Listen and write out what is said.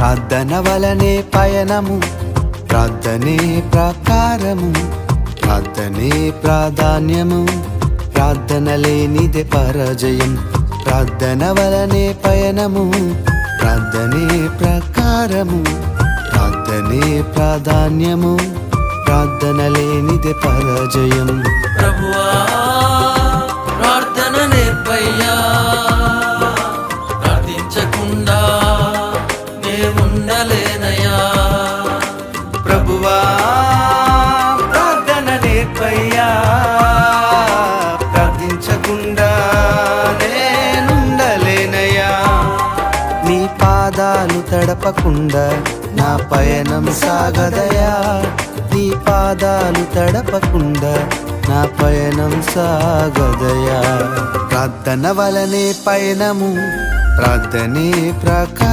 ప్రార్థన వలనే పయనము, ప్రార్థనే ప్రకారము, ప్రార్థనే ప్రాధాన్యము, ప్రార్థన లేనిదే పరాజయం. ప్రార్థన వలనే పయనము, ప్రార్థనే ప్రకారము, ప్రార్థనే ప్రాధాన్యము, ప్రార్థన లేనిదే పరాజయం. ప్రభువా ప్రార్థన నేర్పయ్యా, ప్రార్థించకుండా నే ఉండలేనయ్యా. ప్రభువా ప్రార్థన నేర్పయ్యా, ప్రార్థించకుండా నేనుండలేనయ్యా. నీ పాదాలు తడపకుండా నా పయనం సాగదయా, నీ పాదాలు తడపకుండా నా పయనం సాగదయా. ప్రార్థన వలనే పయనము, ప్రార్థనే ప్రకారం.